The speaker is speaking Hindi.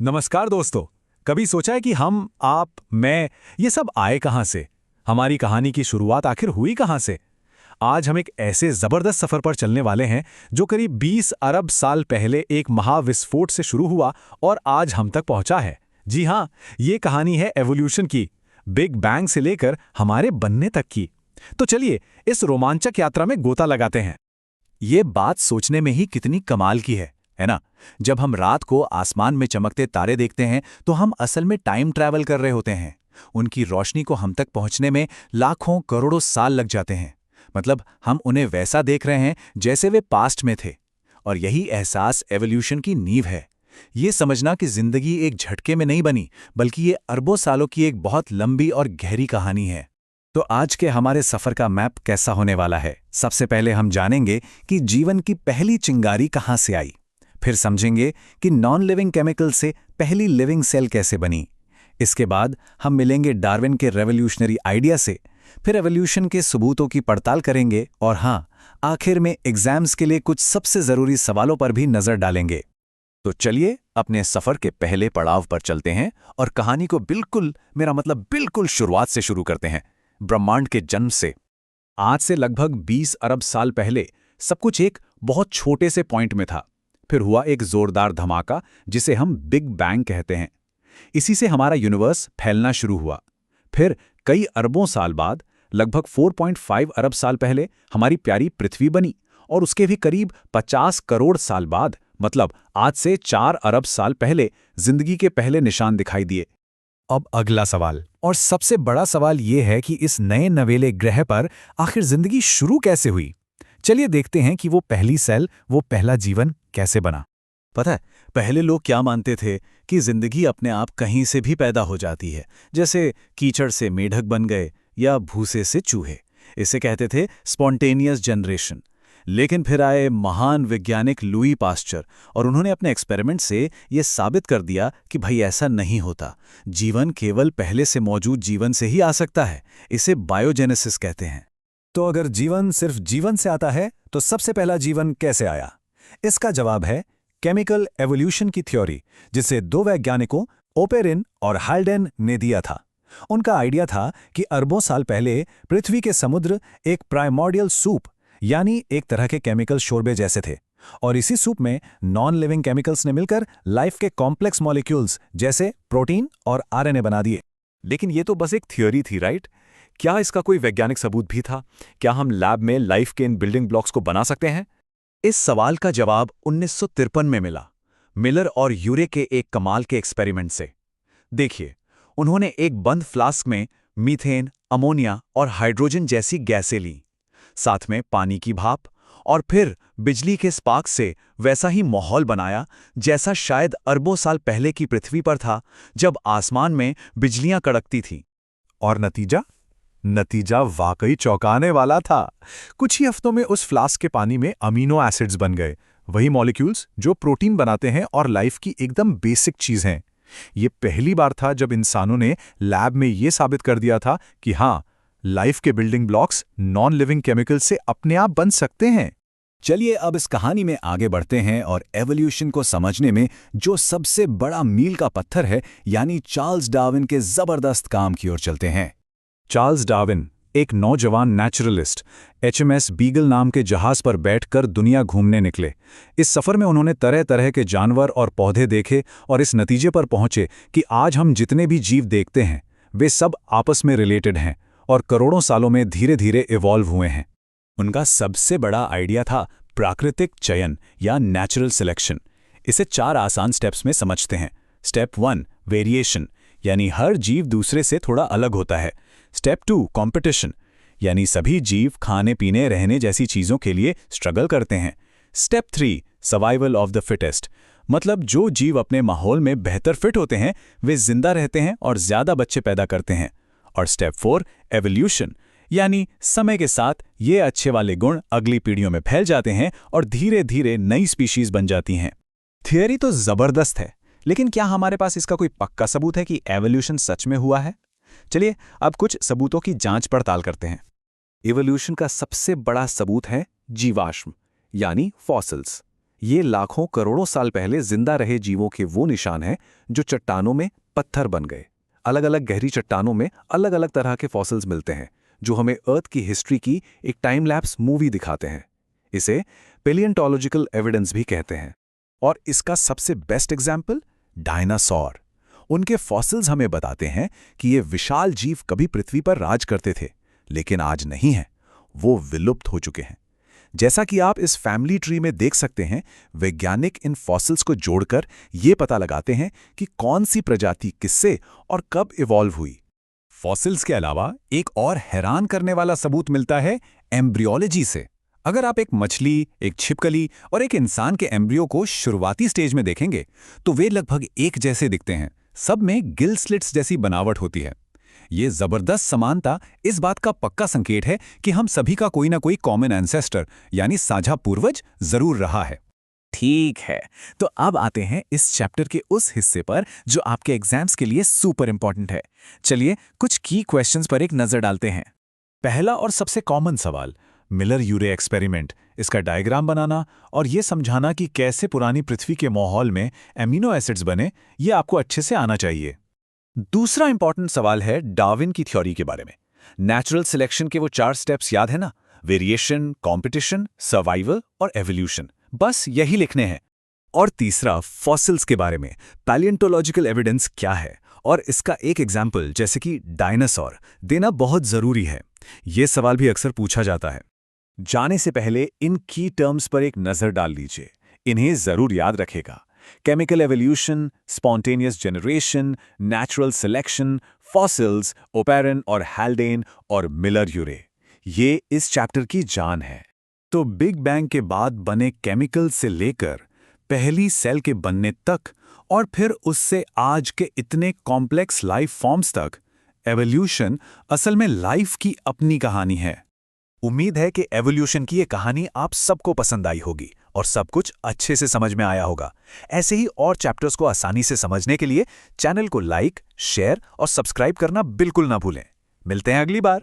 नमस्कार दोस्तों। कभी सोचा है कि हम, आप, मैं, ये सब आए कहाँ से? हमारी कहानी की शुरुआत आखिर हुई कहाँ से? आज हम एक ऐसे जबरदस्त सफर पर चलने वाले हैं जो करीब 20 अरब साल पहले एक महाविस्फोट से शुरू हुआ और आज हम तक पहुंचा है। जी हाँ, ये कहानी है एवोल्यूशन की, बिग बैंग से लेकर हमारे बनने तक की। तो चलिए इस रोमांचक यात्रा में गोता लगाते हैं। ये बात सोचने में ही कितनी कमाल की है ना? जब हम रात को आसमान में चमकते तारे देखते हैं तो हम असल में टाइम ट्रैवल कर रहे होते हैं। उनकी रोशनी को हम तक पहुंचने में लाखों करोड़ों साल लग जाते हैं। मतलब हम उन्हें वैसा देख रहे हैं जैसे वे पास्ट में थे। और यही एहसास एवोल्यूशन की नींव है। ये समझना कि जिंदगी एक झटके में नहीं बनी, बल्कि ये अरबों सालों की एक बहुत लंबी और गहरी कहानी है। तो आज के हमारे सफर का मैप कैसा होने वाला है? सबसे पहले हम जानेंगे कि जीवन की पहली चिंगारी कहाँ से आई। फिर समझेंगे कि नॉन लिविंग केमिकल से पहली लिविंग सेल कैसे बनी। इसके बाद हम मिलेंगे डार्विन के रेवोल्यूशनरी आइडिया से। फिर एवोल्यूशन के सबूतों की पड़ताल करेंगे और हाँ, आखिर में एग्जाम्स के लिए कुछ सबसे जरूरी सवालों पर भी नजर डालेंगे। तो चलिए अपने सफर के पहले पड़ाव पर चलते हैं और कहानी को बिल्कुल शुरुआत से शुरू करते हैं, ब्रह्मांड के जन्म से। आज से लगभग 20 अरब साल पहले सब कुछ एक बहुत छोटे से पॉइंट में था। फिर हुआ एक जोरदार धमाका जिसे हम बिग बैंग कहते हैं। इसी से हमारा यूनिवर्स फैलना शुरू हुआ। फिर कई अरबों साल बाद, लगभग 4.5 अरब साल पहले, हमारी प्यारी पृथ्वी बनी और उसके भी करीब 50 करोड़ साल बाद, मतलब आज से 4 अरब साल पहले, जिंदगी के पहले निशान दिखाई दिए। अब अगला सवाल, और सबसे बड़ा सवाल यह है कि इस नए नवेले ग्रह पर आखिर जिंदगी शुरू कैसे हुई। चलिए देखते हैं कि वो पहली सेल, वो पहला जीवन कैसे बना। पता है, पहले लोग क्या मानते थे कि जिंदगी अपने आप कहीं से भी पैदा हो जाती है, जैसे कीचड़ से मेढक बन गए या भूसे से चूहे। इसे कहते थे स्पॉन्टेनियस जनरेशन। लेकिन फिर आए महान वैज्ञानिक लुई पास्चर और उन्होंने अपने एक्सपेरिमेंट से ये साबित कर दिया कि भाई ऐसा नहीं होता। जीवन केवल पहले से मौजूद जीवन से ही आ सकता है। इसे बायोजेनेसिस कहते हैं। तो अगर जीवन सिर्फ जीवन से आता है तो सबसे पहला जीवन कैसे आया? इसका जवाब है केमिकल एवोल्यूशन की थ्योरी, जिसे दो वैज्ञानिकों ओपेरिन और हाल्डेन ने दिया था। उनका आइडिया था कि अरबों साल पहले पृथ्वी के समुद्र एक प्राइमोर्डियल सूप, यानी एक तरह के केमिकल शोरबे जैसे थे, और इसी सूप में नॉन लिविंग केमिकल्स ने मिलकर लाइफ के कॉम्प्लेक्स मॉलिक्यूल्स जैसे प्रोटीन और आरएनए बना दिए। लेकिन ये तो बस एक थ्योरी थी, राइट? क्या इसका कोई वैज्ञानिक सबूत भी था? क्या हम लैब में लाइफ के इन बिल्डिंग ब्लॉक्स को बना सकते हैं? इस सवाल का जवाब 1953 में मिला, मिलर और यूरे के एक कमाल के एक्सपेरिमेंट से। देखिए, उन्होंने एक बंद फ्लास्क में मीथेन, अमोनिया और हाइड्रोजन जैसी गैसें लीं, साथ में पानी की भाप, और फिर बिजली के स्पार्क से वैसा ही माहौल बनाया जैसा शायद अरबों साल पहले की पृथ्वी पर था, जब आसमान में बिजलियां कड़कती थीं। और नतीजा वाकई चौंकाने वाला था। कुछ ही हफ्तों में उस फ्लास्क के पानी में अमीनो एसिड्स बन गए, वही मॉलिक्यूल्स जो प्रोटीन बनाते हैं और लाइफ की एकदम बेसिक चीज हैं। ये पहली बार था जब इंसानों ने लैब में ये साबित कर दिया था कि हाँ, लाइफ के building blocks non living chemical से अपने आप बन सकते हैं। चलिए अब इस कहानी में आगे बढ़ते हैं और एवोल्यूशन को समझने में जो सबसे बड़ा मील का पत्थर है, यानी चार्ल्स डार्विन के जबरदस्त काम की ओर चलते हैं। चार्ल्स डार्विन एक नौजवान नेचुरलिस्ट HMS बीगल नाम के जहाज पर बैठकर दुनिया घूमने निकले। इस सफर में उन्होंने तरह तरह के जानवर और पौधे देखे और इस नतीजे पर पहुंचे कि आज हम जितने भी जीव देखते हैं वे सब आपस में रिलेटेड हैं और करोड़ों सालों में धीरे धीरे इवॉल्व हुए हैं। उनका सबसे बड़ा आइडिया था प्राकृतिक चयन या नेचुरल सिलेक्शन। इसे 4 आसान स्टेप्स में समझते हैं। स्टेप 1 वेरिएशन, यानी हर जीव दूसरे से थोड़ा अलग होता है। स्टेप 2 कंपटीशन, यानी सभी जीव खाने पीने रहने जैसी चीजों के लिए स्ट्रगल करते हैं। Step 3 survival of the fittest, मतलब जो जीव अपने माहौल में बेहतर फिट होते हैं वे जिंदा रहते हैं और ज्यादा बच्चे पैदा करते हैं। और स्टेप 4 एवोल्यूशन, यानी समय के साथ ये अच्छे वाले गुण अगली पीढ़ियों में फैल जाते हैं और धीरे धीरे नई स्पीशीज बन जाती हैं। थियरी तो जबरदस्त है, लेकिन क्या हमारे पास इसका कोई पक्का सबूत है कि एवोल्यूशन सच में हुआ है? चलिए अब कुछ सबूतों की जांच पड़ताल करते हैं। इवोल्यूशन का सबसे बड़ा सबूत है जीवाश्म, यानी फॉसिल्स। ये लाखों करोड़ों साल पहले जिंदा रहे जीवों के वो निशान हैं जो चट्टानों में पत्थर बन गए। अलग अलग गहरी चट्टानों में अलग अलग तरह के फॉसिल्स मिलते हैं जो हमें अर्थ की हिस्ट्री की एक टाइम लैप्स मूवी दिखाते हैं। इसे पेलियंटोलॉजिकल एविडेंस भी कहते हैं। और इसका सबसे बेस्ट एग्जाम्पल डायनासोर। उनके फॉसिल्स हमें बताते हैं कि ये विशाल जीव कभी पृथ्वी पर राज करते थे, लेकिन आज नहीं है, वो विलुप्त हो चुके हैं। जैसा कि आप इस फैमिली ट्री में देख सकते हैं, वैज्ञानिक इन फॉसिल्स को जोड़कर ये पता लगाते हैं कि कौन सी प्रजाति किससे और कब इवॉल्व हुई। फॉसिल्स के अलावा एक और हैरान करने वाला सबूत मिलता है एम्ब्रियोलॉजी से। अगर आप एक मछली, एक छिपकली और एक इंसान के एम्ब्रियो को शुरुआती स्टेज में देखेंगे तो वे लगभग एक जैसे दिखते हैं। सब में गिल स्लिट्स जैसी बनावट होती है। ये जबरदस्त समानता इस बात का पक्का संकेत है कि हम सभी का कोई ना कोई कॉमन एंसेस्टर यानी साझा पूर्वज जरूर रहा है। ठीक है, तो अब आते हैं इस चैप्टर के उस हिस्से पर जो आपके एग्जाम्स के लिए सुपर इंपॉर्टेंट है। चलिए कुछ की क्वेश्चंस पर एक नजर डालते हैं। पहला और सबसे कॉमन सवाल, मिलर-यूरे एक्सपेरिमेंट। इसका डायग्राम बनाना और ये समझाना कि कैसे पुरानी पृथ्वी के माहौल में एमिनो एसिड्स बने, ये आपको अच्छे से आना चाहिए। दूसरा इंपॉर्टेंट सवाल है डार्विन की थ्योरी के बारे में। नेचुरल सिलेक्शन के वो 4 स्टेप्स याद है ना? वेरिएशन, कॉम्पिटिशन, सर्वाइवल और एवोल्यूशन। बस यही लिखने हैं। और तीसरा फॉसिल्स के बारे में, पैलियंटोलॉजिकल एविडेंस क्या है और इसका एक एग्जाम्पल जैसे कि डायनासोर देना बहुत जरूरी है। ये सवाल भी अक्सर पूछा जाता है। जाने से पहले इन की टर्म्स पर एक नजर डाल लीजिए, इन्हें जरूर याद रखेगा। Chemical evolution, spontaneous generation, natural selection, fossils, operon और हैल्डेन और मिलर-यूरे, ये इस चैप्टर की जान है। तो बिग बैंग के बाद बने केमिकल से लेकर पहली सेल के बनने तक और फिर उससे आज के इतने कॉम्प्लेक्स लाइफ फॉर्म्स तक, एवोल्यूशन असल में लाइफ की अपनी कहानी है। उम्मीद है कि एवोल्यूशन की ये कहानी आप सबको पसंद आई होगी और सब कुछ अच्छे से समझ में आया होगा। ऐसे ही और चैप्टर्स को आसानी से समझने के लिए चैनल को लाइक, शेयर और सब्सक्राइब करना बिल्कुल ना भूलें। मिलते हैं अगली बार।